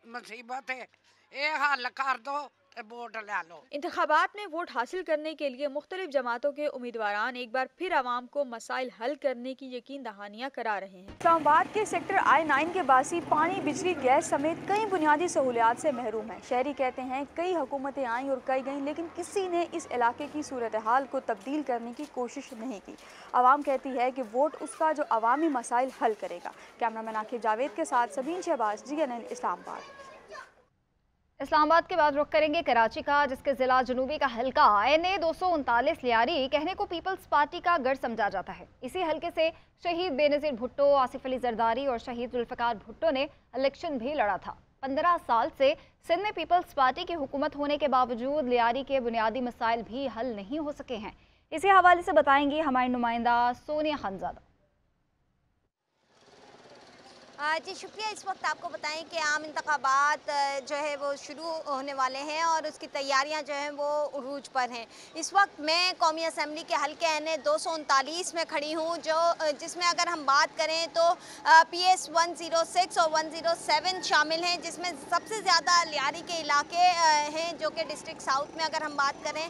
[SPEAKER 6] मुसीबत है, ये हल कर दो वोट ले लो।
[SPEAKER 5] इंतखाबात में वोट हासिल करने के लिए मुख्तलिफ जमातों के उम्मीदवारान एक बार फिर आवाम को मसाइल हल करने की यकीन दहानियाँ करा रहे हैं। इस्लामाबाद के सेक्टर I-9 के बासी पानी, बिजली, गैस समेत कई बुनियादी सहूलियात से महरूम है। शहरी कहते हैं कई हुकूमतें आईं और कई गईं, लेकिन किसी ने इस इलाके की सूरत हाल को तब्दील करने की कोशिश नहीं की। आवाम कहती है कि वोट उसका जो अवामी मसाइल हल करेगा। कैमरामैन आकिब जावेद के साथ सबीन शहबाज, GNN इस्लामाबाद।
[SPEAKER 1] इस्लामाबाद के बाद रुख करेंगे कराची का, जिसके जिला जुनूबी का हल्का NA 239 लियारी कहने को पीपल्स पार्टी का गढ़ समझा जाता है। इसी हल्के से शहीद बेनज़ीर भुट्टो, आसिफ अली जरदारी और शहीद जुल्फ़िकार भुट्टो ने इलेक्शन भी लड़ा था। 15 साल से सिंध में पीपल्स पार्टी की हुकूमत होने के बावजूद लियारी के बुनियादी मसाइल भी हल नहीं हो सके हैं। इसी हवाले से बताएंगी हमारी नुमाइंदा सोनिया खानजादा।
[SPEAKER 8] जी शुक्रिया। इस वक्त आपको बताएं कि आम इंतखाबात जो है वो शुरू होने वाले हैं और उसकी तैयारियां जो हैं वो उरूज पर हैं। इस वक्त मैं कौमी असम्बली के हल्के NA 239 में खड़ी हूं, जो जिसमें अगर हम बात करें तो PS 106 और 107 शामिल हैं, जिसमें सबसे ज़्यादा लियारी के इलाके हैं जो कि डिस्ट्रिक्ट साउथ में अगर हम बात करें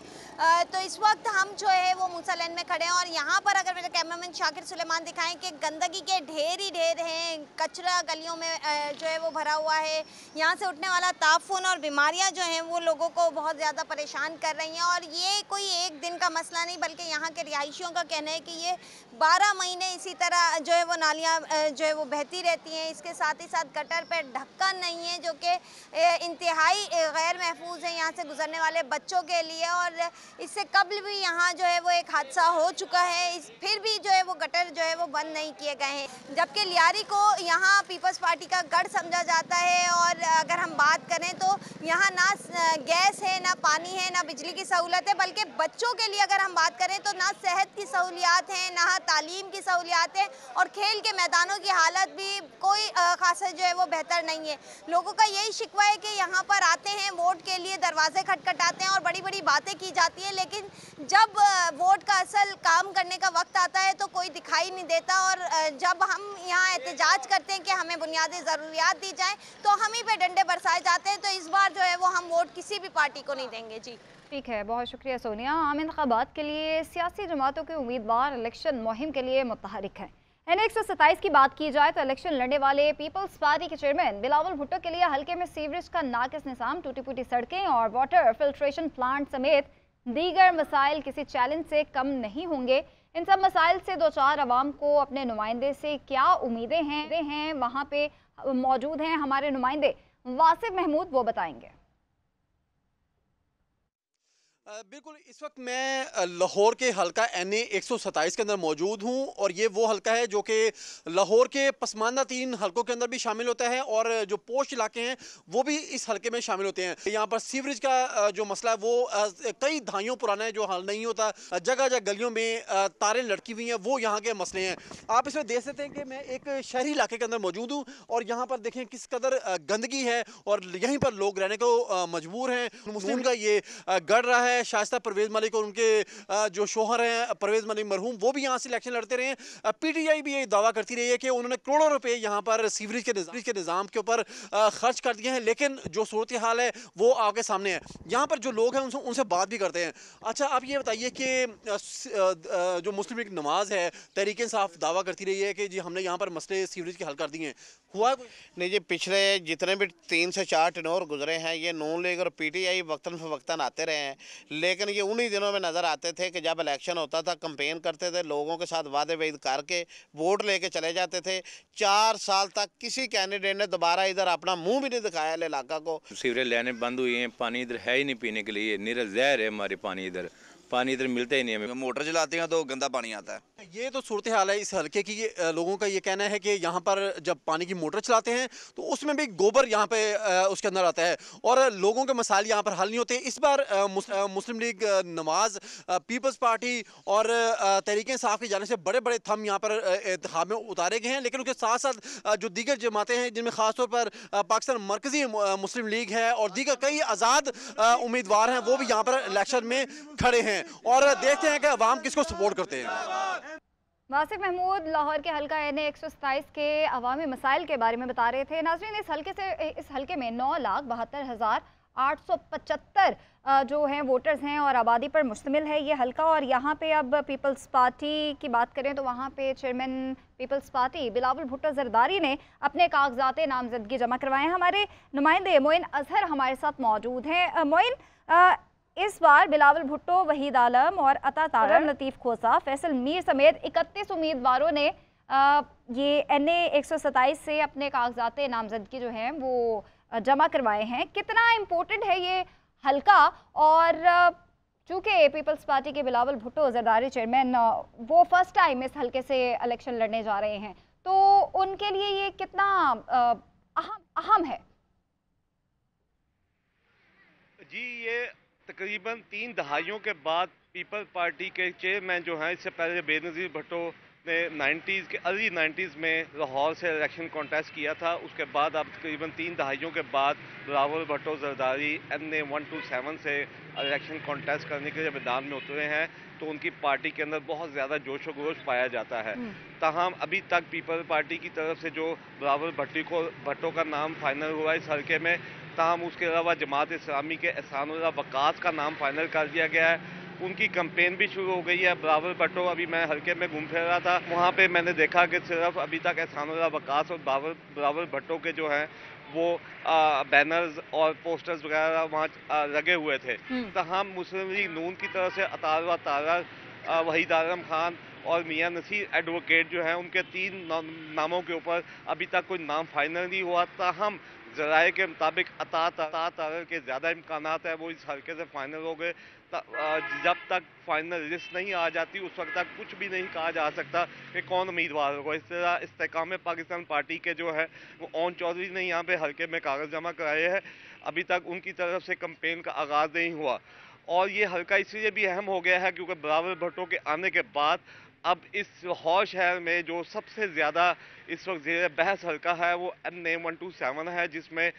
[SPEAKER 8] तो इस वक्त हम जो है वो मूसा लैन में खड़े हैं और यहाँ पर अगर मेरे कैमरामैन शाकिर सुलेमान दिखाएं कि गंदगी के ढेर ही ढेर हैं, कचरा गलियों में जो है वो भरा हुआ है। यहाँ से उठने वाला ताफून और बीमारियाँ जो हैं वो लोगों को बहुत ज़्यादा परेशान कर रही हैं और ये कोई एक दिन का मसला नहीं, बल्कि यहाँ के रिहायशियों का कहना है कि ये 12 महीने इसी तरह जो है वो नालियाँ जो है वो बहती रहती हैं। इसके साथ ही साथ गटर पर ढक्कन नहीं है, जो कि इंतहाई गैर महफूज है यहाँ से गुजरने वाले बच्चों के लिए। और इससे कबल भी यहाँ जो है वो एक हादसा हो चुका है, फिर भी जो है वो गटर जो है वो बंद नहीं किए गए हैं। जबकि लियारी को यहाँ पीपल्स पार्टी का गढ़ समझा जाता है और अगर हम बात करें तो यहाँ ना गैस है, ना पानी है, ना बिजली की सहूलत है, बल्कि बच्चों के लिए अगर हम बात करें तो ना सेहत की सहूलियात हैं, ना तालीम की सहूलियात हैं और खेल के मैदानों की हालत भी कोई खासा जो है वो बेहतर नहीं है। लोगों का यही शिकवा है कि यहाँ पर आते हैं वोट के लिए, दरवाजे खटखटाते हैं और बड़ी बड़ी बातें की जाती है, लेकिन जब वोट का असल काम करने का वक्त आता है तो कोई दिखाई नहीं देता। और जब हम यहाँ एहतजाज करते हैं कि हमें बुनियादी ज़रूरियात दी जाए तो हम ही पे डंडे बरसाए जाते हैं। तो इस बार जो है वो हम वोट किसी भी पार्टी को नहीं देंगे। जी
[SPEAKER 1] ठीक है, बहुत शुक्रिया सोनिया। आम इंतखाबात के लिए सियासी जमातों के उम्मीदवार इलेक्शन मुहिम के लिए मुतहरिक हैं। NA 127 की बात की जाए तो इलेक्शन लड़ने वाले पीपल्स पार्टी के चेयरमैन बिलावल भुट्टो के लिए हल्के में सीवरेज का नाकिस निज़ाम, टूटी फूटी सड़कें और वाटर फिल्ट्रेशन प्लांट समेत दीगर मसाइल किसी चैलेंज से कम नहीं होंगे। इन सब मसाइल से दो चार अवाम को अपने नुमाइंदे से क्या उम्मीदें हैं वहाँ पे मौजूद हैं हमारे नुमाइंदे वासिफ महमूद, वो बताएंगे।
[SPEAKER 9] बिल्कुल, इस वक्त मैं लाहौर के हल्का NA 127 के अंदर मौजूद हूं और ये वो हल्का है जो कि लाहौर के पसमानदा 3 हल्कों के अंदर भी शामिल होता है और जो पोश इलाके हैं वो भी इस हल्के में शामिल होते हैं। यहाँ पर सीवरेज का जो मसला है वो कई दहाइयों पुराना है, जो हल नहीं होता। जगह जगह गलियों में तारें लटकी हुई हैं, वो यहाँ के मसले हैं। आप इसमें देख सकते हैं कि मैं एक शहरी इलाके के अंदर मौजूद हूँ और यहाँ पर देखें किस कदर गंदगी है और यहीं पर लोग रहने को मजबूर हैं। मुस्लिम का ये गढ़ रहा है। शाइस्ता परवेज मलिक और उनके जो शोहर हैं परवेज मलिक मरहूम, वो भी यहाँ से इलेक्शन लड़ते रहे हैं। PTI भी ये दावा करती रही है कि उन्होंने करोड़ों रुपए यहाँ पर सीवरेज के निज़ाम के ऊपर खर्च कर दिए हैं, लेकिन जो सूरत हाल है वो आगे सामने है। यहाँ पर जो लोग हैं उनसे बात भी करते हैं। अच्छा, आप ये बताइए कि जो मुस्लिम लीग नवाज है, तहरीक इंसाफ दावा करती रही है कि जी हमने यहाँ पर मसले सीवरेज के हल कर दिए हैं, हुआ
[SPEAKER 10] नहीं जी? पिछले जितने भी 3 से 4 टेन्योर गुजरे हैं, ये नून लीग और PTI वक्तन फ़वक्तन आते रहे हैं, लेकिन ये उन्हीं दिनों में नज़र आते थे कि जब इलेक्शन होता था, कैंपेन करते थे, लोगों के साथ वादे वईद करके वोट लेके चले जाते थे। 4 साल तक किसी कैंडिडेट ने दोबारा इधर अपना मुंह भी नहीं दिखाया इलाका को।
[SPEAKER 11] सीवरेज लाइनें बंद हुई हैं, पानी इधर है ही नहीं पीने के लिए, निरा जहर है हमारे पानी इधर मिलता ही नहीं है।
[SPEAKER 12] मोटर चलाते हैं तो गंदा पानी आता है।
[SPEAKER 9] ये तो सूरत हाल है इस हल्के की। लोगों का ये कहना है कि यहाँ पर जब पानी की मोटर चलाते हैं तो उसमें भी गोबर यहाँ पे उसके अंदर आता है और लोगों के मसाइल यहाँ पर हल नहीं होते। इस बार मुस्लिम लीग नवाज, पीपल्स पार्टी और तहरीक इंसाफ की जाने से बड़े बड़े थम यहाँ पर इंतखाब में उतारे गए हैं, लेकिन उसके साथ साथ जो दीगर जमातें हैं, जिनमें खासतौर पर पाकिस्तान मरकजी मुस्लिम लीग है और दीगर कई आज़ाद उम्मीदवार हैं, वो भी यहाँ पर इलेक्शन में खड़े हैं और देखते हैं कि अवाम किसको सपोर्ट करते हैं।
[SPEAKER 1] वासिफ महमूद लाहौर के हल्का NA 127 के अवामी मसाइल के बारे में बता रहे थे। नाज़रीन, इस हल्के में 9,72,875 जो हैं वोटर्स हैं और आबादी पर मुश्तमिल है ये हल्का। और यहाँ पे अब पीपल्स पार्टी की बात करें तो वहाँ पे chairman people's party Bilawal Bhutto Zardari ने अपने कागजात नामजदगी जमा करवाए हैं। हमारे नुमाइंदे मोइन अजहर हमारे साथ मौजूद हैं। मोइन, इस बार बिलावल भुट्टो, वहीद आलम और अता तारम, लतीफ़ खोसा, फैसल मीर समेत 31 उम्मीदवारों ने ये NA 127 से अपने कागजात नामजदगी जो हैं वो जमा करवाए हैं। कितना इम्पोर्टेंट है ये हल्का, और चूँकि पीपल्स पार्टी के बिलावल भुट्टो जरदारी चेयरमैन वो फर्स्ट टाइम इस हल्के से इलेक्शन लड़ने जा रहे हैं, तो उनके लिए ये कितना अहम है?
[SPEAKER 13] जी, ये तकरीबन 3 दहाइयों के बाद पीपल पार्टी के चेयरमैन जो हैं, इससे पहले बेनज़ीर भुट्टो ने 90s के अर्ली 90s में लाहौर से इलेक्शन कॉन्टेस्ट किया था। उसके बाद अब तकरीबन 3 दहाइयों के बाद बिलावल भुट्टो जरदारी NA 127 से इलेक्शन कॉन्टेस्ट करने के लिए मैदान में उतरे हैं, तो उनकी पार्टी के अंदर बहुत ज़्यादा जोश व खरोश पाया जाता है। ताहम अभी तक पीपल पार्टी की तरफ से जो बिलावल भुट्टो का नाम फाइनल हुआ इस हल्के में, ताहम उसके अलावा जमात इस्लामी के एहसानुल्लाह वक्कास का नाम फाइनल कर दिया गया है। उनकी कैंपेन भी शुरू हो गई है। बिलावल भुट्टो, अभी मैं हल्के में घूम फिर रहा था, वहाँ पे मैंने देखा कि सिर्फ अभी तक एहसानुल्लाह वक्कास और बिलावल भुट्टो के जो हैं वो बैनर्स और पोस्टर्स वगैरह वहाँ लगे हुए थे। ताहम मुस्लिम लीग नून की तरफ से अतार व तारर, वहीद आलम खान और मियां नसीर एडवोकेट जो हैं, उनके 3 नामों के ऊपर अभी तक कोई नाम फाइनल नहीं हुआ। ताहम ज़राए के मुताबिक तारर के ज़्यादा इम्कानात है वो इस हल्के से फाइनल हो गए। जब तक फाइनल लिस्ट नहीं आ जाती उस वक्त तक कुछ भी नहीं कहा जा सकता कि कौन उम्मीदवार होगा। इस तरह इस्तेकाम पाकिस्तान पार्टी के जो है वो ओन चौधरी ने यहाँ पे हल्के में कागज़ जमा कराए हैं। अभी तक उनकी तरफ से कैंपेन का आगाज़ नहीं हुआ, और ये हल्का इसलिए भी अहम हो गया है क्योंकि बिलावल भुट्टो के आने के बाद अब इस लाहौर शहर में जो सबसे ज़्यादा इस वक्त ज़ेर बहस हल्का है वो NA 127 है, जिसमें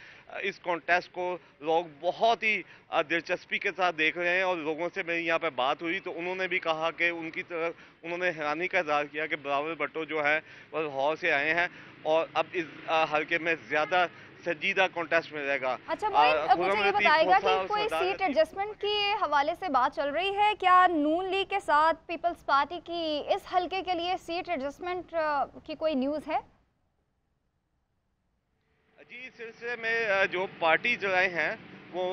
[SPEAKER 13] इस कॉन्टेस्ट को लोग बहुत ही दिलचस्पी के साथ देख रहे हैं। और लोगों से मेरी यहाँ पे बात हुई तो उन्होंने भी कहा कि उनकी तरफ उन्होंने हैरानी का इज़हार किया कि बिलावल भुट्टो जो है वो लाहौर से आए हैं और अब इस हल्के में ज़्यादा संजीदा कॉन्टेस्ट मिलेगा।
[SPEAKER 1] अच्छा मोइन, मुझे ये बताएगा कि कोई सीट एडजस्टमेंट के हवाले से बात चल रही है क्या? नून लीग के साथ पीपल्स पार्टी की इस हल्के के लिए सीट एडजस्टमेंट की कोई न्यूज़ है?
[SPEAKER 13] जी, इस सिलसिले में जो पार्टी जराए हैं वो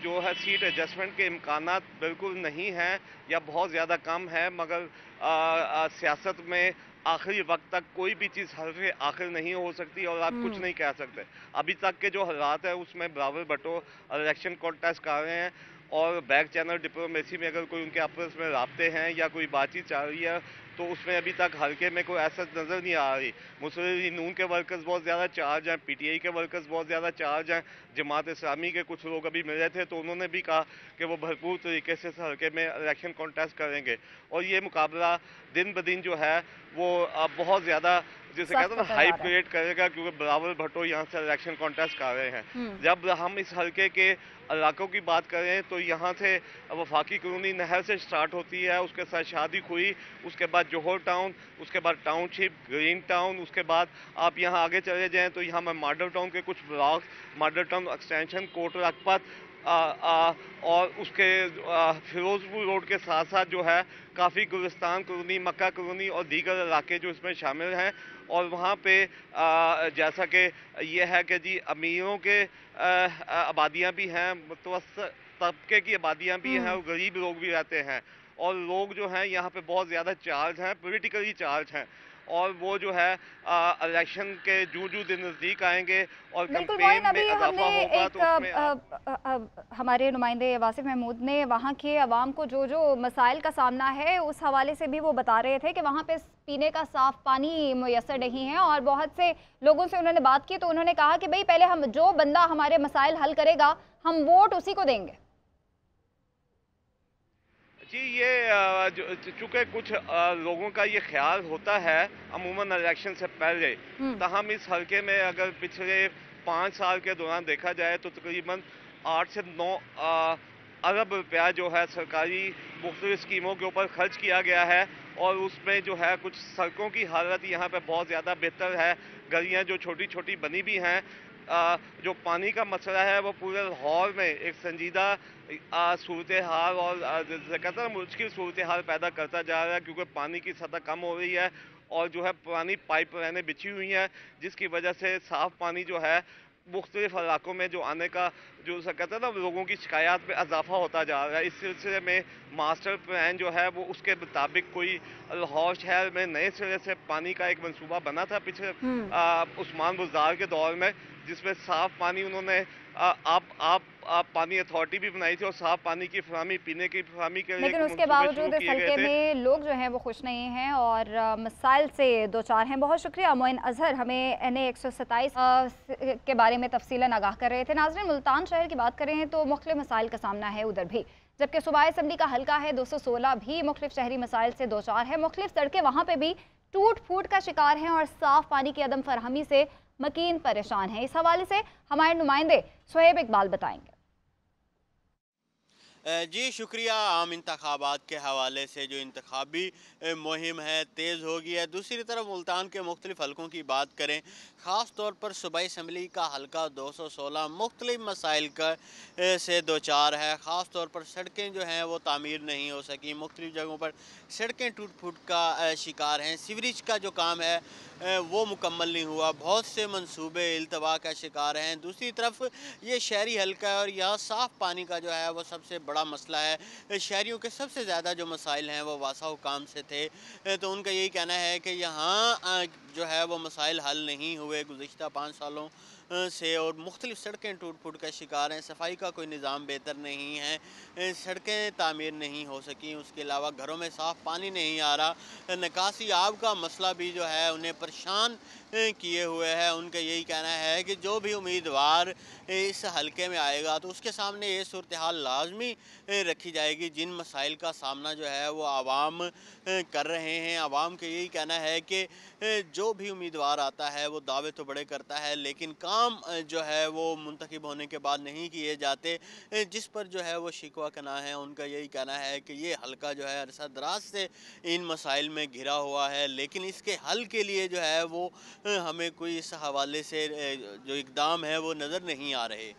[SPEAKER 13] जो है सीट एडजस्टमेंट के इम्कानात बिल्कुल नहीं हैं या बहुत ज़्यादा कम है, मगर सियासत में आखिरी वक्त तक कोई भी चीज़ हर आखिर नहीं हो सकती और आप कुछ नहीं कह सकते। अभी तक के जो हालात है उसमें बिलावल भुट्टो इलेक्शन कॉन्टेस्ट कर रहे हैं और बैक चैनल डिप्लोमेसी में अगर कोई उनके आपस में राब्ते हैं या कोई बातचीत चल रही है तो उसमें अभी तक हल्के में कोई ऐसा नज़र नहीं आ रही। मुस्लिम लीग नून के वर्कर्स बहुत ज़्यादा चार्ज हैं, PTI के वर्कर्स बहुत ज़्यादा चार्ज हैं, जमात इस्लामी के कुछ लोग अभी मिले थे तो उन्होंने भी कहा कि वो भरपूर तरीके से इस हल्के में इलेक्शन कॉन्टेस्ट करेंगे। और ये मुकाबला दिन ब दिन जो है वो बहुत ज़्यादा जिसे कहते हैं ना हाइप क्रिएट करेगा, क्योंकि बिलावल भुट्टो यहाँ से इलेक्शन कॉन्टेस्ट कर रहे हैं। जब हम इस हल्के के इलाकों की बात करें तो यहाँ से वफाकी कॉलोनी नहर से स्टार्ट होती है, उसके साथ शादी खुई, उसके बाद जोहर टाउन, उसके बाद टाउनशिप, ग्रीन टाउन, उसके बाद आप यहाँ आगे चले जाएँ तो यहाँ में मॉडल टाउन के कुछ blocks, Model Town extension, Kot Lakhpat और उसके फिरोजपुर रोड के साथ साथ जो है काफ़ी गुलिस्तान कॉलोनी, मक्का कॉलोनी और दीगर इलाके जो इसमें शामिल हैं। और वहाँ पे जैसा कि ये है कि जी अमीरों के आबादियाँ भी हैं, मुतवस्सित तबके की आबादियाँ भी हैं और गरीब लोग भी रहते हैं। और लोग जो हैं यहाँ पे बहुत ज़्यादा चार्ज हैं, पोलिटिकली चार्ज हैं, और वो जो है इलेक्शन के जू दिन नज़दीक आएंगे और कैंपेन में इजाफा होगा तो उसमें
[SPEAKER 1] हमारे नुमाइंदे वासिफ महमूद ने वहाँ के अवाम को जो मसाइल का सामना है उस हवाले से भी वो बता रहे थे कि वहाँ पे पीने का साफ़ पानी मुयस्सर नहीं है। और बहुत से लोगों से उन्होंने बात की तो उन्होंने कहा कि भाई पहले हम जो बंदा हमारे मसाइल हल करेगा हम वोट उसी को देंगे।
[SPEAKER 13] जी, ये चूँकि कुछ लोगों का ये ख्याल होता है अमूमन इलेक्शन से पहले, ताहम इस हल्के में अगर पिछले 5 साल के दौरान देखा जाए तो तकरीबन 8 से 9 अरब रुपया जो है सरकारी मुख्तलिफ स्कीमों के ऊपर खर्च किया गया है। और उसमें जो है कुछ सड़कों की हालत यहाँ पे बहुत ज़्यादा बेहतर है, गलियाँ जो छोटी छोटी बनी भी हैं। जो पानी का मसला है वो पूरे लाहौर में एक संजीदा सूरत हाल और कहते हैं मुश्किल सूरत हाल पैदा करता जा रहा है, क्योंकि पानी की सतह कम हो रही है और जो है पुरानी पाइप लाइनें बिछी हुई हैं जिसकी वजह से साफ़ पानी जो है मुख्तलिफ इलाकों में जो आने का जो कहते हैं ना, लोगों की शिकायत में इजाफा होता जा रहा है। इस सिलसिले में मास्टर प्लान जो है वो उसके मुताबिक कोई लाहौर शहर में नए सिरे से पानी का एक मंसूबा बना था पिछले उस्मान बुज़दार के दौर में, जिसमें साफ पानी उन्होंने आप पानी अथॉरिटी भी बनाई थी और साफ पानी की फराहमी, पीने की फराहमी के लिए,
[SPEAKER 1] लेकिन उसके बावजूद इस हल्के में लोग जो हैं वो खुश नहीं हैं और मसाइल से दो चार हैं। बहुत शुक्रिया मोइन अजहर, हमें NA 127 के बारे में तफसीलन आगाह कर रहे थे। नाज़रीन, मुल्तान शहर की बात करें तो मुख्तलिफ मसाइल का सामना है उधर भी, जबकि सूबाई असम्बली का हल्का है 216 भी मुख्तलिफ शहरी मसाइल से दो चार है। मुख्तलिफ सड़कें वहाँ पर भी टूट फूट का शिकार हैं और साफ पानी की अदम फरहमी से मकीन परेशान है। इस हवाले से हमारे नुमाइंदे सुहेब इकबाल बताएंगे।
[SPEAKER 14] जी शुक्रिया। आम इंतखाबात के हवाले से जो इंतखाबी मुहिम है तेज़ हो गई है। दूसरी तरफ मुल्तान के मुख्तलिफ हलकों की बात करें, ख़ास तौर पर सूबाई असम्बली का हल्का 216 मुख्तलिफ मसाइल का से दो चार है। ख़ास तौर पर सड़कें जो हैं वो तामीर नहीं हो सकी, मुख्तलिफ जगहों पर सड़कें टूट फूट का शिकार हैं। सीवरेज का जो काम है वो मुकम्मल नहीं हुआ, बहुत से मंसूबे इल्तवा का शिकार हैं। दूसरी तरफ ये शहरी हल्का है और यहाँ साफ़ पानी का जो है वो सबसे बड़ा मसला है। शहरियों के सबसे ज़्यादा जो मसाइल हैं वो वासा हुकाम से थे, तो उनका यही कहना है कि यहाँ जो है वो मसाइल हल नहीं हुए गुज़िश्ता 5 सालों से और मुख्तलिफ सड़कें टूट फूट का शिकार हैं। सफाई का कोई निज़ाम बेहतर नहीं है, सड़कें तामीर नहीं हो सकी, उसके अलावा घरों में साफ़ पानी नहीं आ रहा। निकासी आब का मसला भी जो है उन्हें परेशान किए हुए है। उनका यही कहना है कि जो भी उम्मीदवार इस हलके में आएगा तो उसके सामने ये सूरत हाल लाजमी रखी जाएगी। जिन मसाइल का सामना जो है वो आवाम कर रहे हैं, आवाम का यही कहना है कि जो भी उम्मीदवार आता है वो दावे तो बड़े करता है लेकिन काम जो है वो मुंतखब होने के बाद नहीं किए जाते, जिस पर जो है वो शिकवा कना है। उनका यही कहना है कि ये हलका जो है अरसा दराज से इन मसाइल में घिरा हुआ है, लेकिन इसके हल के लिए जो है वो हमें कोई इस हवाले से जो इकदाम है वो नज़र नहीं आ रहे।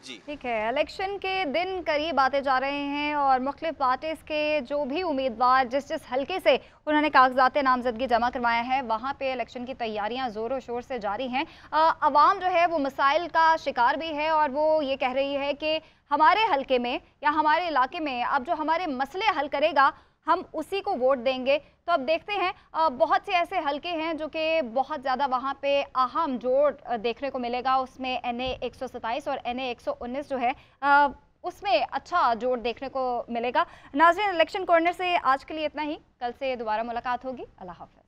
[SPEAKER 14] जी
[SPEAKER 1] ठीक है, इलेक्शन के दिन करीब आते जा रहे हैं और मुख्तलिफ पार्टीज़ के जो भी उम्मीदवार जिस हल्के से उन्होंने कागजात नामजदगी जमा करवाया है वहाँ पे इलेक्शन की तैयारियां ज़ोरों शोर से जारी हैं। अवाम जो है वो मसाइल का शिकार भी है और वो ये कह रही है कि हमारे हल्के में या हमारे इलाके में अब जो हमारे मसले हल करेगा हम उसी को वोट देंगे। तो अब देखते हैं, बहुत से ऐसे हलके हैं जो कि बहुत ज़्यादा वहाँ पे अहम जोड़ देखने को मिलेगा। उसमें NA 127 और NA 119 जो है उसमें अच्छा जोड़ देखने को मिलेगा। नाज़रीन, इलेक्शन कॉर्नर से आज के लिए इतना ही। कल से दोबारा मुलाकात होगी। अल्लाह हाफ़िज़।